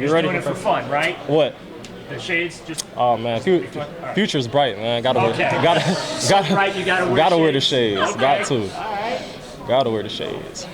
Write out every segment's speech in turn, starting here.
You're just doing it for fun, right? What? The shades, just. Oh man, future's bright, man. Gotta right, you gotta wear the shades. Okay. Got to. All right. Gotta wear the shades.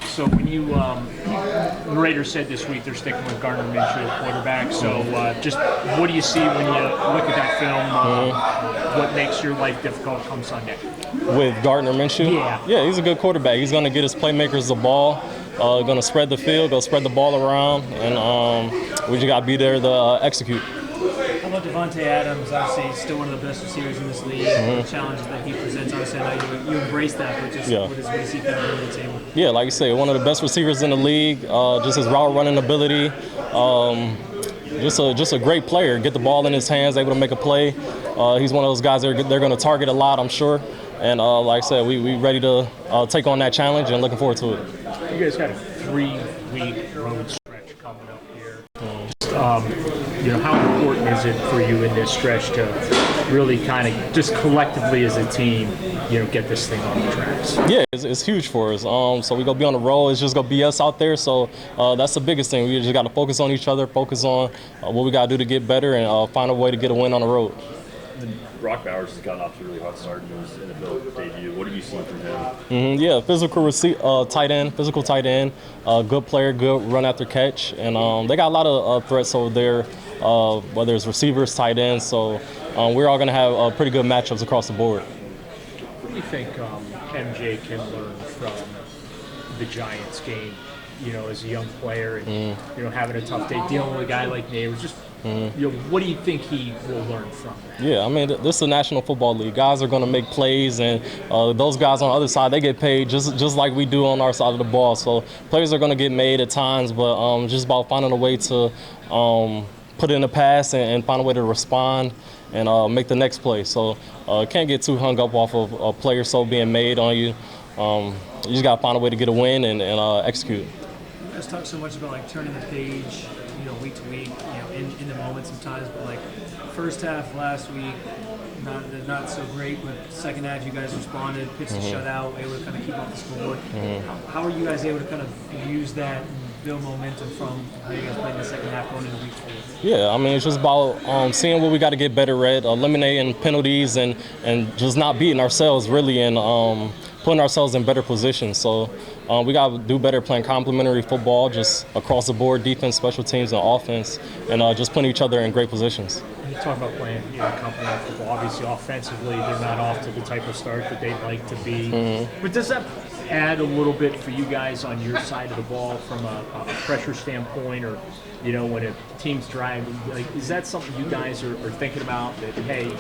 So when you, the Raiders said this week they're sticking with Gardner Minshew at quarterback. So just what do you see when you look at that film? What makes your life difficult come Sunday? With Gardner Minshew? Yeah, he's a good quarterback. He's going to get his playmakers the ball, going to spread the field, go spread the ball around, and we just got to be there to execute. How about Devontae Adams? Obviously, he's still one of the best receivers in this league. The challenges that he presents, obviously, I know you embrace that, but just what does he kind of bring to the table? Yeah, like you say, one of the best receivers in the league. Just his route running ability. Just a great player. Get the ball in his hands, able to make a play. He's one of those guys they're going to target a lot, I'm sure. And like I said, we ready to take on that challenge and looking forward to it. You guys got a 3-week road stretch coming up here. How important is it for you in this stretch to really kind of just collectively as a team, get this thing on the tracks? Yeah, it's huge for us. So we're going to be on the road. It's just going to be us out there. So that's the biggest thing. We just got to focus on each other, focus on what we got to do to get better, and find a way to get a win on the road. Brock Bowers has gotten off to a really hot start in his NFL debut. What have you seen from him? Physical tight end, good player, good run after catch, and they got a lot of threats over there, whether it's receivers, tight ends. So we're all going to have pretty good matchups across the board. What do you think MJ can learn from the Giants game? As a young player, and having a tough day dealing with a guy like Nate, just. What do you think he will learn from that? Yeah, I mean, this is the National Football League. Guys are going to make plays, and those guys on the other side, they get paid just like we do on our side of the ball. So plays are going to get made at times, but just about finding a way to put in a pass and find a way to respond and make the next play. So can't get too hung up off of a player so being made on you. You just got to find a way to get a win and execute. You guys talk so much about turning the page, week to week, in the moment sometimes, but first half last week, not so great, but second half you guys responded, pitched a shutout, able to kind of keep up the scoreboard. How are you guys able to kind of use that and build momentum from how you guys played in the second half going into week 4? Yeah, I mean, it's just about seeing what we got to get better at, eliminating penalties and just not beating ourselves really, and putting ourselves in better positions. So we got to do better playing complementary football, just across the board, defense, special teams, and offense, and just putting each other in great positions. You talk about playing complementary football. Obviously, offensively, they're not off to the type of start that they'd like to be. But does that add a little bit for you guys on your side of the ball from a pressure standpoint, or when a team's driving? Is that something you guys are thinking about? That hey,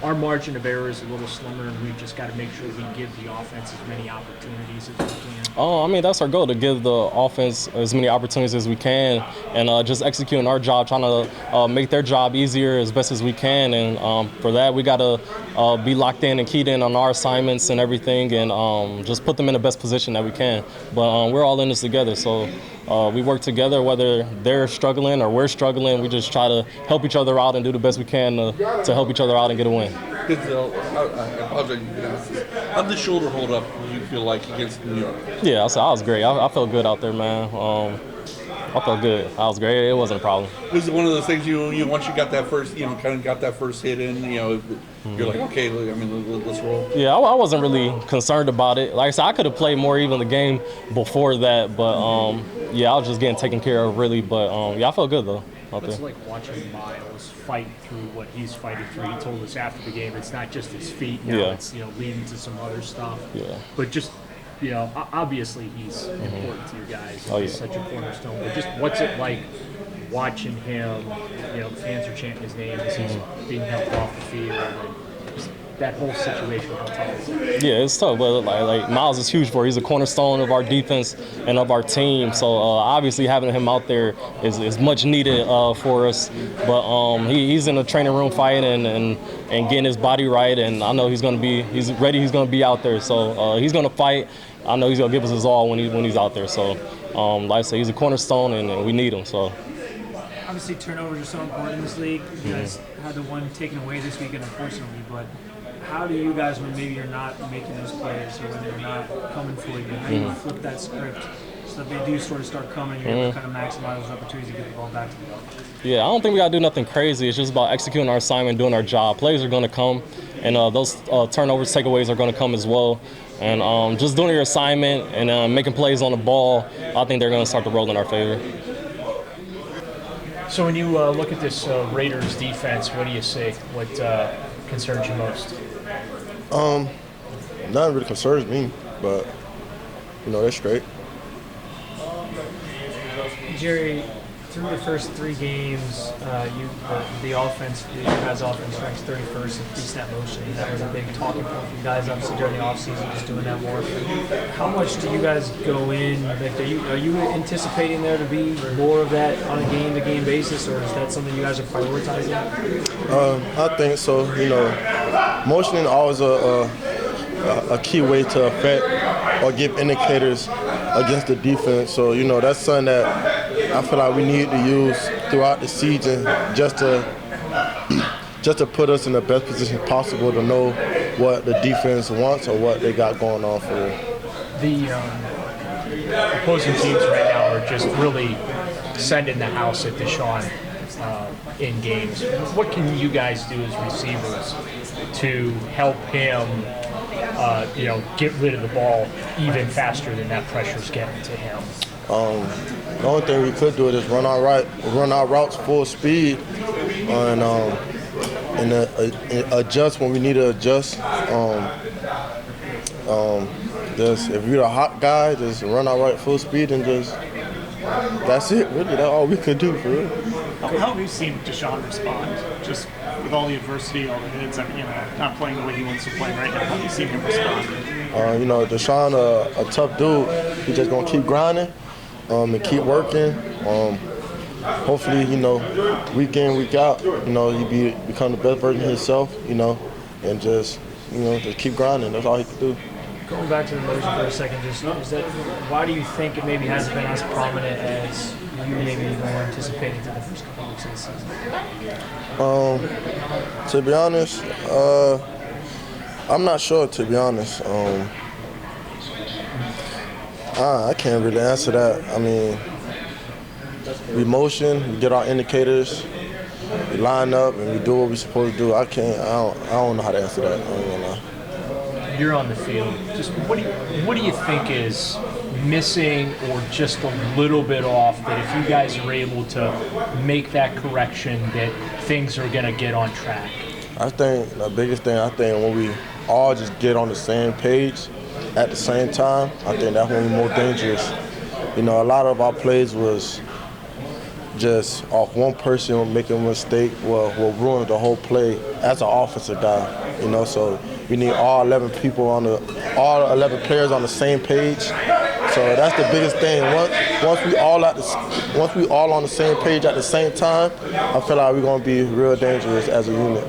our margin of error is a little slimmer, and we've just got to make sure we give the offense as many opportunities as we can. I mean, that's our goal, to give the offense as many opportunities as we can, and just executing our job, trying to make their job easier as best as we can. And for that, we got to be locked in and keyed in on our assignments and everything, and just put them in the best position that we can. But we're all in this together, so we work together, whether they're struggling or we're struggling. We just try to help each other out and do the best we can to help each other out and get a win. Denzel, I apologize you asked this. How did the shoulder hold up, do you feel like, against New York? Yeah, I was great. I felt good out there, man. I felt good. I was great. It wasn't a problem. Was it one of those things you once you got that first, kind of got that first hit in, you're like, okay, let's roll? Yeah, I wasn't really concerned about it. Like I said, I could have played more even the game before that, but I was just getting taken care of really. But I felt good though. It's like watching Miles fight through what he's fighting through. He told us after the game, it's not just his feet. It's leading to some other stuff. Yeah. But just obviously he's important to you guys. He's such a cornerstone. But just what's it like watching him? Fans are chanting his name as he's being helped off the field. And just that whole situation, how tough is it? Yeah, it's tough. But like Miles is huge for. He's a cornerstone of our defense and of our team. So obviously having him out there is much needed for us. But he's in the training room fighting and getting his body right. And I know he's ready. He's going to be out there. So he's going to fight. I know he's going to give us his all when he's out there. So like I said, he's a cornerstone and we need him. So. Obviously, turnovers are so important in this league. You guys had the one taken away this weekend, unfortunately, but how do you guys, when maybe you're not making those plays or when they're not coming for you, how do you flip that script so that they do sort of start coming, you're able to kind of maximize those opportunities to get the ball back to the offense? Yeah, I don't think we gotta do nothing crazy. It's just about executing our assignment, doing our job. Plays are gonna come, and those turnovers, takeaways are gonna come as well. And just doing your assignment and making plays on the ball, I think they're gonna start to roll in our favor. So when you look at this Raiders defense, what do you see? What concerns you most? Nothing really concerns me, but they're straight. Jerry, through the first 3 games, the offense, you guys' offense ranks 31st in snap motion. That was a big talking point for you guys, obviously during the offseason, just doing that more. How much do you guys go in? Like, are you anticipating there to be more of that on a game-to-game basis, or is that something you guys are prioritizing? I think so. Motioning always a key way to affect or give indicators against the defense. So that's something that I feel like we need to use throughout the season just to put us in the best position possible to know what the defense wants or what they got going on for them. The opposing teams right now are just really sending the house at Deshaun in games. What can you guys do as receivers to help him get rid of the ball even faster than that pressure's getting to him? The only thing we could do is run our routes full speed, and adjust when we need to adjust. Just if you're a hot guy, just run our right full speed and that's it. Really, that's all we could do for real. How have you seen Deshaun respond? Just with all the adversity, all the hits, not playing the way he wants to play right now. How have you seen him respond? Deshaun, a tough dude. He's just gonna keep grinding and keep working. Hopefully, week in, week out, he become the best version of himself, and just keep grinding. That's all he can do. Going back to the motion for a second, why do you think it maybe hasn't been as prominent as you maybe were anticipating through the first couple of weeks of the season? To be honest, I'm not sure, to be honest. I can't really answer that. I mean, we motion, we get our indicators, we line up, and we do what we're supposed to do. I don't know how to answer that. I ain't gonna lie. You're on the field. Just what do you think is missing or just a little bit off that if you guys are able to make that correction that things are going to get on track? I think the biggest thing, when we all just get on the same page at the same time, I think that's when we're more dangerous. A lot of our plays was just off one person making a mistake will ruin the whole play as an offensive guy. So we need all 11 players on the same page. So that's the biggest thing. Once we all on the same page at the same time, I feel like we're gonna be real dangerous as a unit.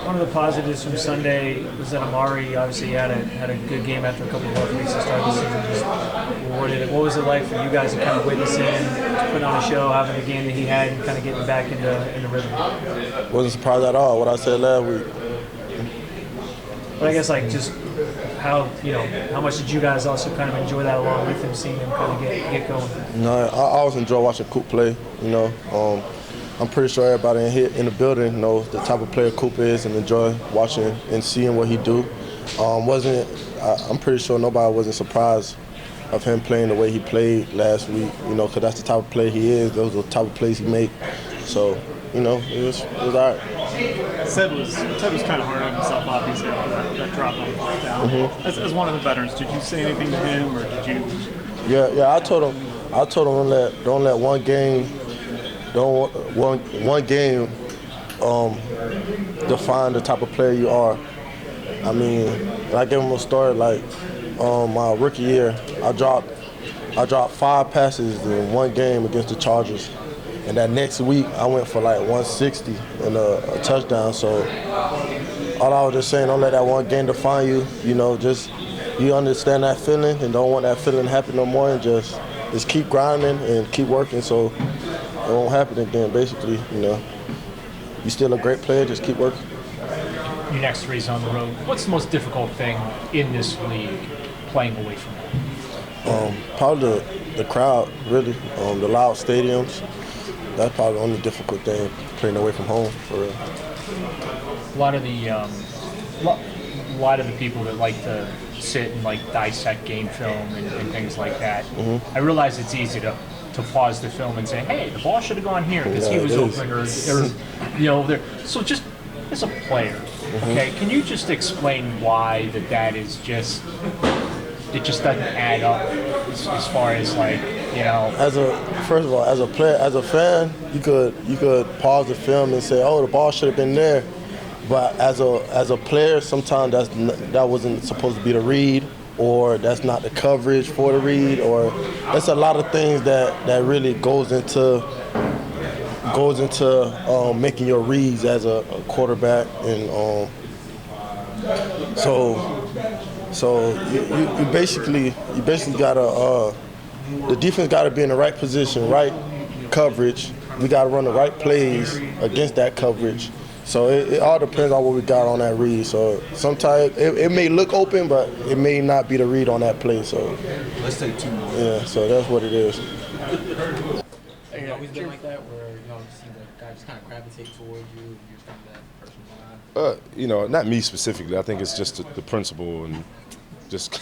One of the positives from Sunday was that Amari obviously had a good game after a couple of rough weeks to start the season. What was it like for you guys to kind of witness him, to put on a show, having the game that he had, and kind of getting back into rhythm? Wasn't surprised at all. What I said last week. But I guess just how much did you guys also kind of enjoy that along with him, seeing him kind of get going? I always enjoy watching Coop play. I'm pretty sure everybody in the building knows the type of player Coop is and enjoy watching and seeing what he do. I'm pretty sure nobody wasn't surprised of him playing the way he played last week, because that's the type of player he is. Those are the type of plays he make. So, it was all right. Ted was kind of hard on himself, obviously, after that drop on the fourth down. Mm-hmm. As one of the veterans, did you say anything to him, or did you? Yeah. I told him don't let one game define the type of player you are. I mean, I gave him a story my rookie year. I dropped 5 passes in one game against the Chargers. And that next week, I went for 160 and a touchdown. So all I was just saying, don't let that one game define you. Just you understand that feeling and don't want that feeling to happen no more. And just keep grinding and keep working so it won't happen again. Basically, you're still a great player. Just keep working. your next 3 is on the road. What's the most difficult thing in this league playing away from home? Probably the crowd, really. The loud stadiums. That's probably the only difficult thing playing away from home, for real. A lot of the people that like to sit and like dissect game film and things like that. I realize it's easy to pause the film and say, hey, the ball should have gone here because he was open, or there. So just as a player, okay, can you just explain why that is just, it just doesn't add up as far as like, First of all, as a player, as a fan, you could pause the film and say, oh, the ball should have been there. But as a player, sometimes that wasn't supposed to be the read, or that's not the coverage for the read, or there's a lot of things that really goes into making your reads as a quarterback, and so you basically gotta the defense gotta be in the right position, right coverage. We gotta run the right plays against that coverage. So it all depends on what we got on that read. So sometimes it may look open, but it may not be the read on that play. So let's take 2 more. Yeah, so that's what it is. Has it always been like that, where you see the guy just kind of gravitate towards you, and you're just kind of that person behind? Not me specifically. I think it's just the principle and just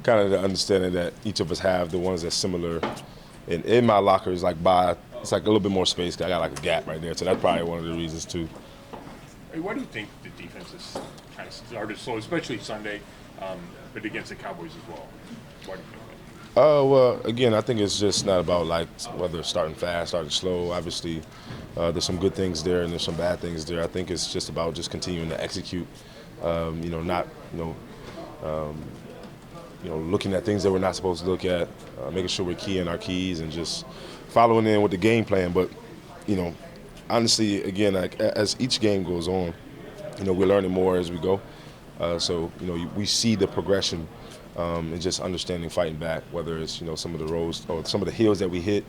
kind of the understanding that each of us have, the ones that's similar. And in my locker is it's like a little bit more space. I got like a gap right there, so that's probably one of the reasons too. Why do you think the defense has kind of started slow, especially Sunday, but against the Cowboys as well? Why do you think that? Well, again, I think it's just not about like whether starting fast, starting slow. Obviously, there's some good things there and there's some bad things there. I think it's just about just continuing to execute. Looking at things that we're not supposed to look at, making sure we're keying our keys and just following in with the game plan. But, honestly, again, like as each game goes on, we're learning more as we go. We see the progression and just understanding fighting back, whether it's, some of the roads or some of the hills that we hit.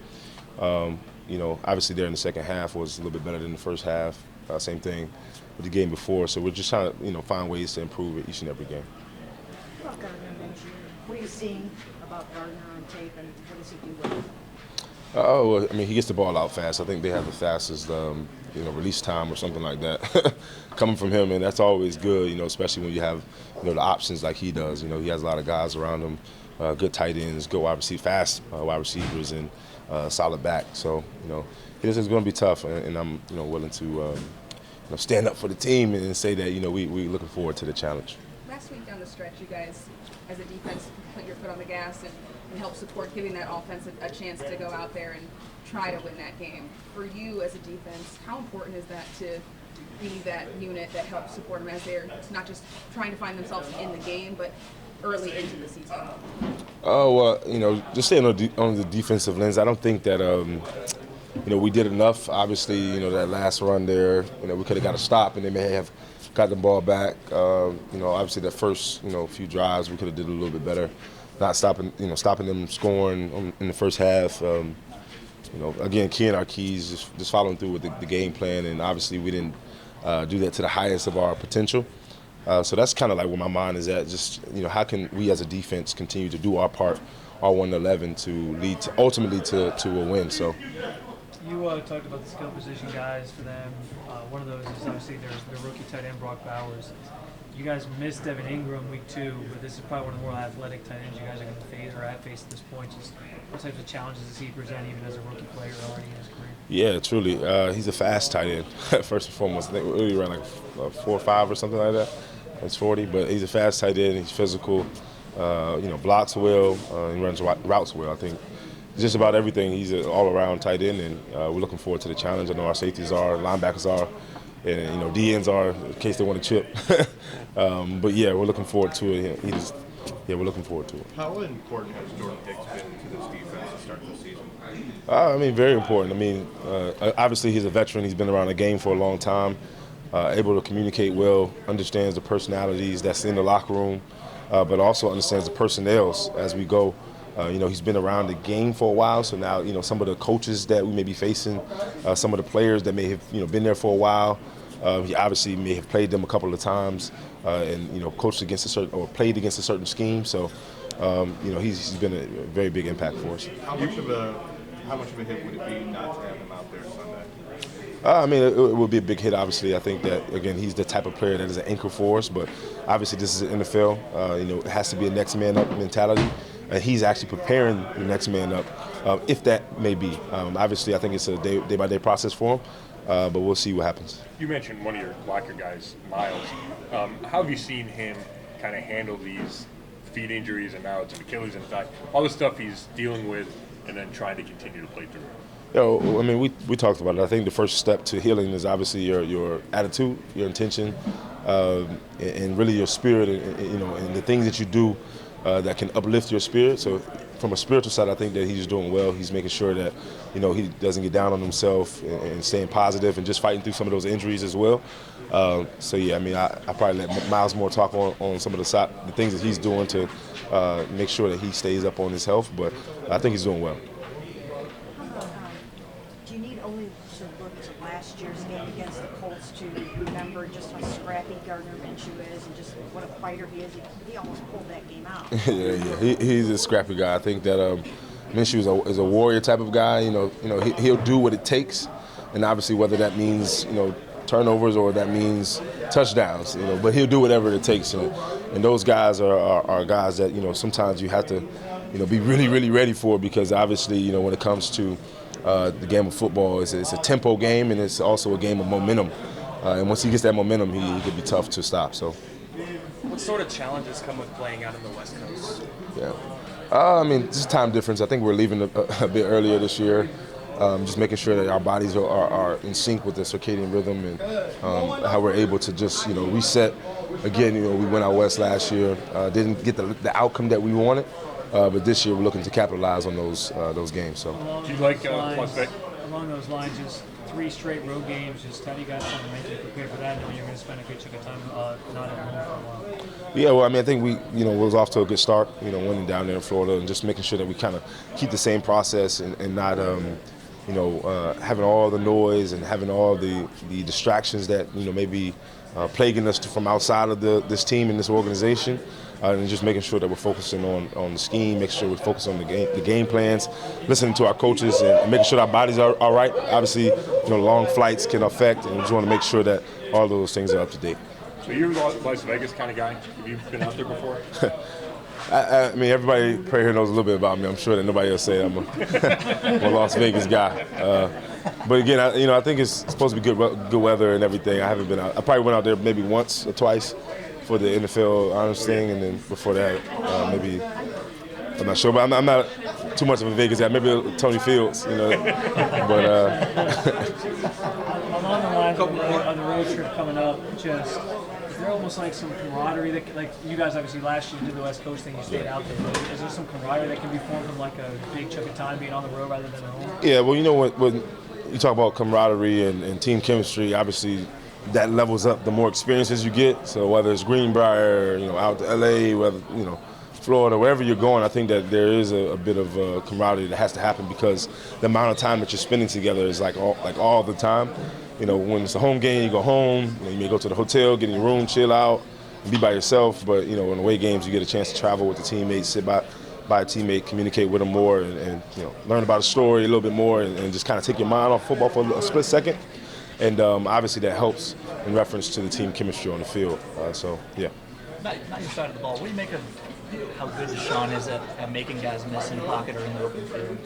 Obviously there in the second half was a little bit better than the first half. Same thing with the game before. So we're just trying to, find ways to improve it each and every game. What are you seeing about Gardner on tape, and what does he do with it? He gets the ball out fast. I think they have the fastest, release time or something like that coming from him, and that's always good, especially when you have, the options like he does. He has a lot of guys around him, good tight ends, good wide receivers, fast wide receivers, and solid back. So, this is going to be tough, and I'm, willing to, stand up for the team and say that, we're looking forward to the challenge. Last week down the stretch, you guys, as a defense, put your foot on the gas and help support giving that offense a chance to go out there and try to win that game. For you as a defense, how important is that to be that unit that helps support them as they're not just trying to find themselves in the game, but early into the season? Just staying on the defensive lens, I don't think that, we did enough. Obviously, that last run there, we could have got a stop and they may have got the ball back. Obviously that first, few drives we could have did a little bit better. Not stopping them scoring in the first half. Again, keying our keys, just following through with the game plan, and obviously we didn't do that to the highest of our potential. So that's kind of like where my mind is at. Just how can we as a defense continue to do our part, our 1-11, to lead ultimately to a win. So. You talked about the skill position guys for them. One of those is obviously there's the rookie tight end Brock Bowers. You guys missed Devin Ingram week 2, but this is probably one of the more athletic tight ends you guys are going to face or have faced at this point. Just what types of challenges does he present even as a rookie player already in his career? Yeah, truly. He's a fast tight end, first and foremost. I think we ran like 4.5 or something like that. That's 40, but he's a fast tight end. He's physical, blocks well, he runs routes well. I think just about everything. He's an all-around tight end, and we're looking forward to the challenge. I know our safeties are, linebackers are, and D-ends are in case they want to chip. But yeah, we're looking forward to it. We're looking forward to it. How important has Jordan Hicks been to this defense to start the season? Very important. Obviously he's a veteran. He's been around the game for a long time. Able to communicate well, understands the personalities that's in the locker room, but also understands the personnel as we go. He's been around the game for a while, so now, some of the coaches that we may be facing, some of the players that may have, been there for a while, He obviously may have played them a couple of times and, you know, coached against a certain or played against a certain scheme. So, you know, he's been a very big impact for us. How much of a hit would it be not to have him out there Sunday? I mean, it would be a big hit, obviously. I think that, again, he's the type of player that is an anchor for us. But obviously this is an NFL. You know, it has to be a next man up mentality. And he's actually preparing the next man up, if that may be. Obviously, I think it's a day-by-day process for him. But we'll see what happens. You mentioned one of your locker guys, Miles. How have you seen him kind of handle these feet injuries, and now it's an Achilles and thigh, all the stuff he's dealing with, and then trying to continue to play through? You know, I mean, we talked about it. I think the first step to healing is obviously your attitude, your intention, and really your spirit, and, you know, and the things that you do that can uplift your spirit. So from a spiritual side, I think that he's doing well. He's making sure that, you know, he doesn't get down on himself and staying positive and just fighting through some of those injuries as well. So yeah, I mean, I probably let Miles more talk on some of the things that he's doing to make sure that he stays up on his health. But I think he's doing well. Do you need only to look to last year's game against the Colts to remember just how scrappy Gardner Minshew is and just what a fighter he is? He almost pulled that game out. Yeah. He's a scrappy guy. I think that Minshew is a warrior type of guy. You know, he'll do what it takes, and obviously whether that means, you know, turnovers or that means touchdowns. You know, but he'll do whatever it takes. And those guys are guys that, you know, sometimes you have to, you know, be really, really ready for, because obviously, you know, when it comes to the game of football, it's a tempo game, and it's also a game of momentum. And once he gets that momentum, he could be tough to stop. So. What sort of challenges come with playing out on the West Coast? Yeah. I mean, just time difference. I think we're leaving a bit earlier this year. Just making sure that our bodies are in sync with the circadian rhythm, and how we're able to just, you know, reset. Again, you know, we went out west last year, didn't get the outcome that we wanted, but this year we're looking to capitalize on those games. So. Do you like Las Vegas? Along those lines, just 3 straight road games. Just how do you guys want to make you prepare for that, knowing you're going to spend a good chunk of time not at home for a while? Yeah, well, I mean, I think we was off to a good start, you know, winning down there in Florida, and just making sure that we kind of keep the same process and not, you know, having all the noise and having all the distractions that, you know, maybe plaguing us from outside of this team and this organization, and just making sure that we're focusing on the scheme, making sure we're focused on the game plans, listening to our coaches, and making sure our bodies are all right. Obviously, you know, long flights can affect, and we just want to make sure that all those things are up to date. So you're a Las Vegas kind of guy? Have you been out there before? I mean, everybody probably here knows a little bit about me. I'm sure that nobody else say I'm a Las Vegas guy. But again, I think it's supposed to be good weather and everything. I haven't been out. I probably went out there maybe once or twice for the NFL honors thing, and then before that, maybe, I'm not sure, but I'm not too much of a Vegas guy. Maybe Tony Fields, you know. But along the lines of the road trip coming up, just is there almost like some camaraderie that, like, you guys obviously last year did the West Coast thing, you stayed out there. But is there some camaraderie that can be formed from like a big chunk of time being on the road rather than at home? Yeah, well, you know, when you talk about camaraderie and team chemistry, obviously that levels up the more experiences you get. So whether it's Greenbrier, you know, out to LA, whether, you know, Florida, wherever you're going, I think that there is a bit of camaraderie that has to happen, because the amount of time that you're spending together is like all the time. You know, when it's a home game, you go home. You know, you may go to the hotel, get in your room, chill out, and be by yourself. But, you know, in away games, you get a chance to travel with the teammates, sit by a teammate, communicate with them more, and you know, learn about a story a little bit more, and just kind of take your mind off football for a split second. And obviously that helps in reference to the team chemistry on the field. So, yeah. Not your side of the ball. What do you make of how good Deshaun is at making guys miss in the pocket or in the open field?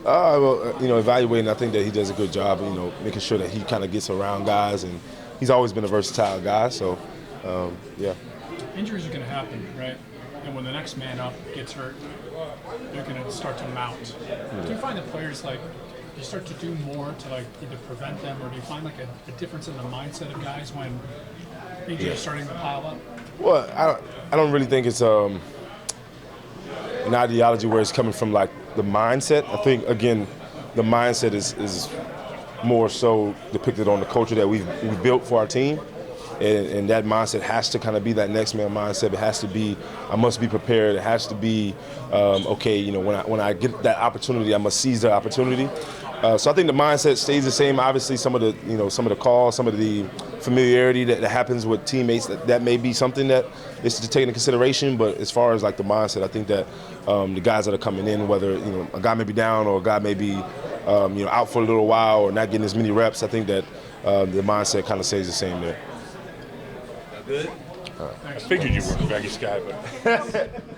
Well, you know, evaluating, I think that he does a good job, you know, making sure that he kind of gets around guys, and he's always been a versatile guy, so, yeah. Injuries are going to happen, right? And when the next man up gets hurt, they're going to start to mount. Yeah. Do you find that players, like, you start to do more to, like, either prevent them, or do you find, like, a difference in the mindset of guys when injuries are starting to pile up? Well, I don't really think it's an ideology where it's coming from, like, the mindset. I think, again, the mindset is more so depicted on the culture that we've built for our team. and that mindset has to kind of be that next man mindset. It has to be, I must be prepared. It has to be, okay, you know, when I get that opportunity, I must seize the opportunity. So I think the mindset stays the same. Obviously, some of the calls, some of the familiarity that happens with teammates, that may be something that is to take into consideration. But as far as like the mindset, I think that the guys that are coming in, whether a guy may be down or a guy may be out for a little while or not getting as many reps, I think that the mindset kind of stays the same there. Good. I figured you were a Vegas guy, but.